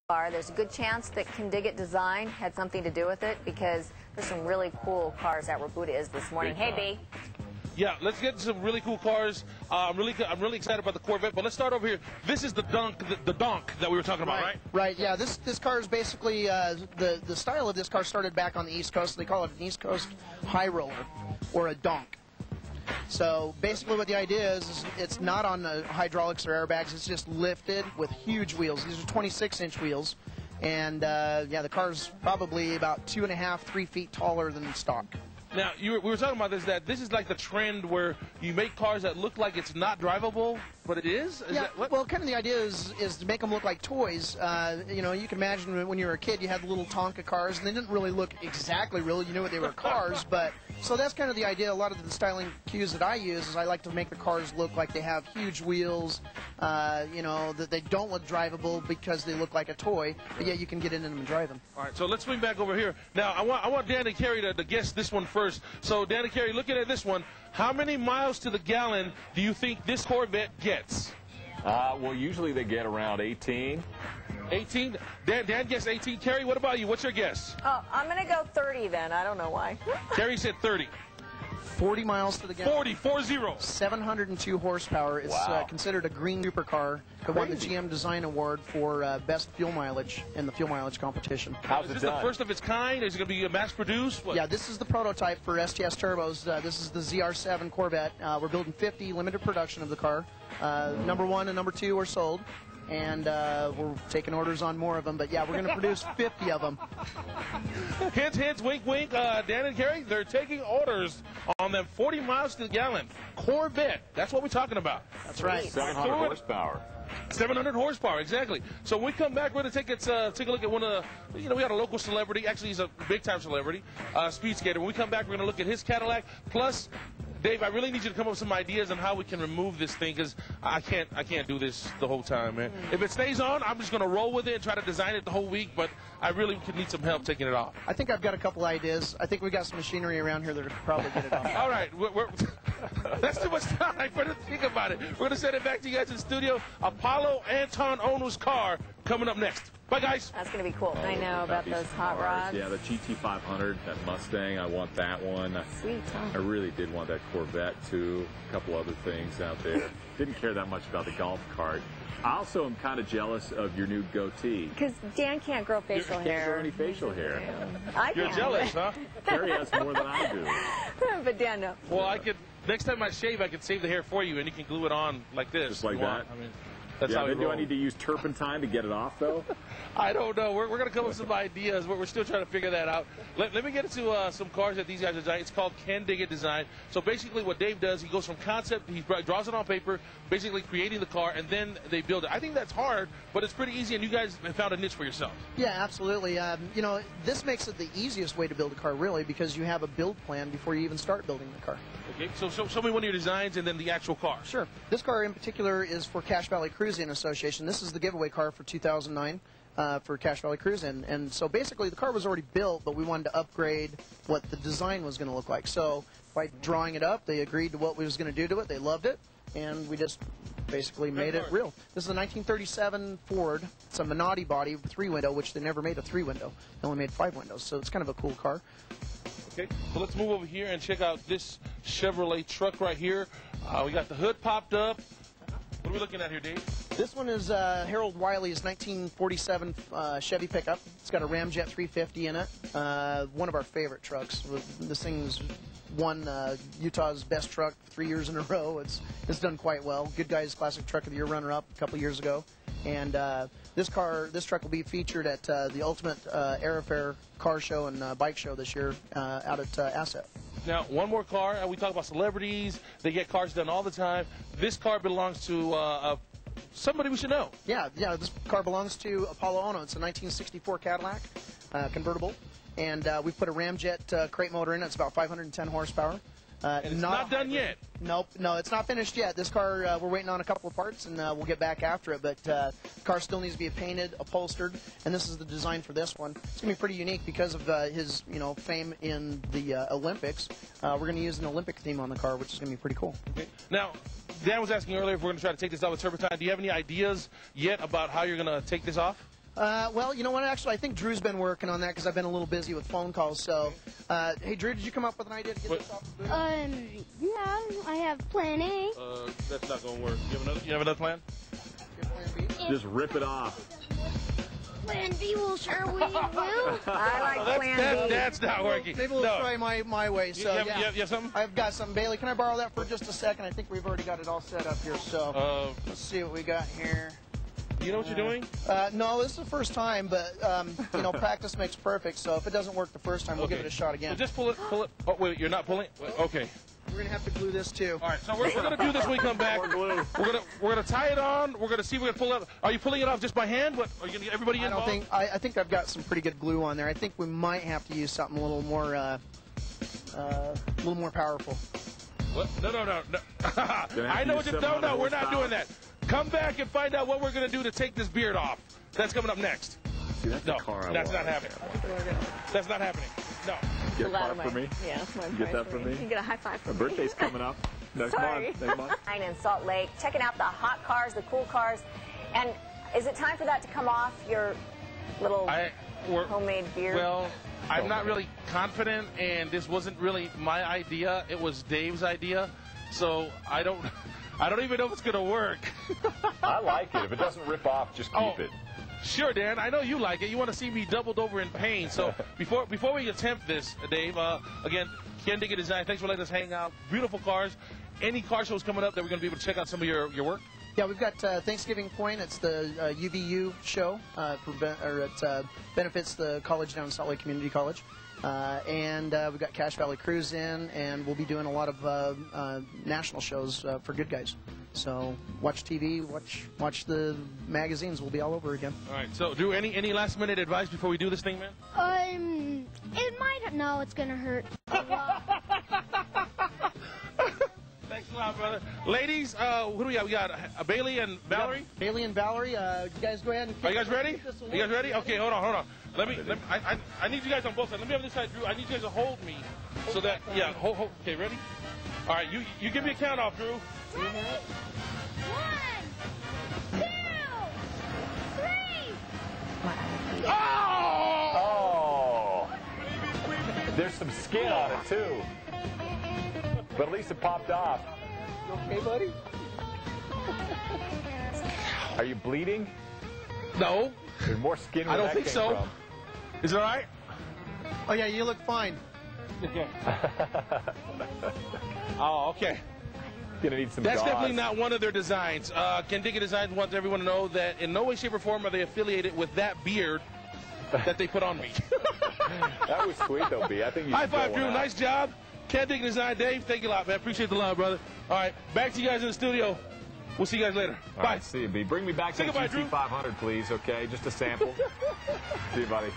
car. There's a good chance that Kindig-it design had something to do with it because there's some really cool cars at where Buddha is this morning. Hey, B. Yeah, let's get some really cool cars. I'm really excited about the Corvette, but let's start over here. This is the donk that we were talking about, right? Right. Yeah. This car is basically the style of this car started back on the East Coast. They call it an East Coast high roller or a donk. So basically what the idea is it's not on the hydraulics or airbags. It's just lifted with huge wheels. These are 26-inch wheels. And, yeah, the car's probably about 2.5, 3 feet taller than stock. Now, we were talking about this is like the trend where you make cars that look like it's not drivable, but it is? Well, kind of the idea is to make them look like toys. You know, you can imagine when you were a kid, you had little Tonka cars, and they didn't really look exactly real. You knew what they were cars, but so that's kind of the idea. A lot of the styling cues that I use is I like to make the cars look like they have huge wheels, you know, that they don't look drivable because they look like a toy, but yet you can get in them and drive them. All right, so let's swing back over here. Now, I want Dan and Carrie to guess this one first. So, Dan and Carrie, looking at this one, how many miles to the gallon do you think this Corvette gets? Well, usually they get around 18. 18? Dan guessed 18. Carrie, what about you? What's your guess? Oh, I'm going to go 30 then. I don't know why. Carrie said 30. 40 miles to the gallon. 40. 702 horsepower. It's considered a green supercar. It won the GM Design Award for best fuel mileage in the fuel mileage competition. How's is it this done? the first of its kind? Is it going to be mass-produced? Yeah, this is the prototype for STS turbos. This is the ZR7 Corvette. We're building 50 limited production of the car. Number 1 and number 2 are sold. And we're taking orders on more of them, but yeah, we're going to produce 50 of them. Hint, wink, wink. Dan and Carrie, they're taking orders on them 40 miles to the gallon. Corvette, that's what we're talking about. That's right. 700 horsepower. 700 horsepower, exactly. So when we come back, we're going to take a look at one of the, you know, we had a local celebrity. Actually, he's a big-time celebrity, speed skater. When we come back, we're going to look at his Cadillac. Plus, Dave, I really need you to come up with some ideas on how we can remove this thing because I can't do this the whole time, man. If it stays on, I'm just going to roll with it and try to design it the whole week, but I really could need some help taking it off. I think I've got a couple ideas. I think we got some machinery around here that could probably get it off. All right. That's too much time for to think about it. We're going to send it back to you guys in the studio. Apollo Anton Onu's car coming up next. Bye, guys. That's going to be cool. I know about those hot rods. Yeah, the GT500, that Mustang, I want that one. Sweet, huh? I really did want that Corvette, too. A couple other things out there. Didn't care that much about the golf cart. I also am kind of jealous of your new goatee. Because Dan can't grow facial hair. Can't grow any facial hair. I You're can. jealous, huh? Carrie has more than I do. But Dan, no. Well, I could, next time I shave, I can save the hair for you, and you can glue it on like this. Just like that? I mean, that's how we roll. Do I need to use turpentine to get it off, though? I don't know. We're going to come up with some ideas. We're still trying to figure that out. Let me get into some cars that these guys design. It's called Kindig-it design. So basically what Dave does, he goes from concept, he draws it on paper, basically creating the car, and then they build it. I think that's hard, but it's pretty easy, and you guys have found a niche for yourself. Yeah, absolutely. You know, this makes it the easiest way to build a car, really, because you have a build plan before you even start building the car. Okay, so show me one of your designs and then the actual car. Sure. This car in particular is for Cache Valley Cruising Association. This is the giveaway car for 2009 for Cache Valley Cruising. And so basically the car was already built, but we wanted to upgrade what the design was going to look like. So by drawing it up, they agreed to what we was going to do to it. They loved it, and we just basically made it real. This is a 1937 Ford. It's a Minotti body, 3-window, which they never made a 3-window. They only made 5 windows, so it's kind of a cool car. Okay, so let's move over here and check out this Chevrolet truck right here. We got the hood popped up. What are we looking at here, Dave? This one is Harold Wiley's 1947 Chevy pickup. It's got a Ramjet 350 in it. One of our favorite trucks. This thing's won Utah's best truck 3 years in a row. It's done quite well. Good Guys Classic Truck of the Year runner-up a couple years ago. And this truck will be featured at the Ultimate Aerofair car show and bike show this year out at Asset. Now, one more car. We talk about celebrities. They get cars done all the time. This car belongs to somebody we should know. Yeah, this car belongs to Apollo Ono. It's a 1964 Cadillac convertible. And we've put a Ramjet crate motor in it. It's about 510 horsepower. And it's not done yet. Nope, no, it's not finished yet. This car, we're waiting on a couple of parts, and we'll get back after it. But the car still needs to be painted, upholstered, and this is the design for this one. It's going to be pretty unique because of his, fame in the Olympics. We're going to use an Olympic theme on the car, which is going to be pretty cool. Okay. Now, Dan was asking earlier if we're going to try to take this off with turpentine. Do you have any ideas yet about how you're going to take this off? Well, you know what? Actually, I think Drew's been working on that because I've been a little busy with phone calls. So, hey, Drew, did you come up with an idea to get this off the booth? Yeah, I have plan A. That's not going to work. You have another plan? Your plan B? Just rip it off. Plan B will sure we will. I like plan B. That's not working. Maybe we'll try my way. So, you have something? I've got something. Bailey, can I borrow that for just a second? I think we've already got it all set up here. So, let's see what we got here. You know what you're doing? No, this is the first time, but, you know, practice makes perfect. So if it doesn't work the first time, we'll give it a shot again. So just pull it. Oh, wait, you're not pulling? Okay. We're going to have to glue this, too. All right, so we're going to do this when we come back. We're going to tie it on. We're going to see if we can pull it up. Are you pulling it off just by hand? What, are you going to get everybody involved? I think I've got some pretty good glue on there. I think we might have to use something a little more powerful. What? No. I know what you're doing. No, we're not doing that. Come back and find out what we're going to do to take this beard off. That's coming up next. See, that's No, the car I that's want. not happening. That's not happening. No. Get a car for me? Yeah, that's my Get that for me? You can get a high five for My me. birthday's coming up next Sorry. month. Next month. In Salt Lake, checking out the hot cars, the cool cars. And is it time for that to come off, your little homemade beard? Well, I'm not really confident, and this wasn't really my idea. It was Dave's idea. So I don't even know if it's going to work. I like it. If it doesn't rip off, just keep it. Sure, Dan. I know you like it. You want to see me doubled over in pain. So before we attempt this, Dave, again, Kindig-it Design, thanks for letting us hang out. Beautiful cars. Any car shows coming up that we're going to be able to check out some of your work? Yeah, we've got Thanksgiving Point. It's the UVU show. It benefits the college down in Salt Lake Community College. And we've got Cache Valley Cruise in, and we'll be doing a lot of national shows for good guys. So watch TV, watch the magazines. We'll be all over again. All right. So, Drew, any last minute advice before we do this thing, man? It might. No, it's gonna hurt a lot. Thanks a lot, brother. Ladies, who do we got? We got Bailey and Valerie. Bailey and Valerie, you guys go ahead and. Are you guys ready? You guys ready? Okay, hold on. I need you guys on both sides. Let me have this side, Drew. I need you guys to hold me so that, yeah, hold. Okay, ready? All right, you give me a count off, Drew. Ready? 1, 2, 3. Oh! There's some skin on it, too. But at least it popped off. You okay, buddy? Are you bleeding? No. There's more skin where I don't that think came so. from. Is it all right? Oh yeah, you look fine. Okay. Oh, okay. Gonna need some That's gauze. definitely not one of their designs. Kindig-it Designs wants everyone to know that in no way, shape, or form are they affiliated with that beard that they put on me. That was sweet, though, B. I think you High should five, go Drew. one Nice job. Kindig-it Design. Dave, thank you a lot, man. Appreciate the love, brother. All right, back to you guys in the studio. We'll see you guys later. All Bye. right, see you, B. Bring me back Say to the goodbye, Drew. GT500, please, okay? Just a sample. See you, buddy.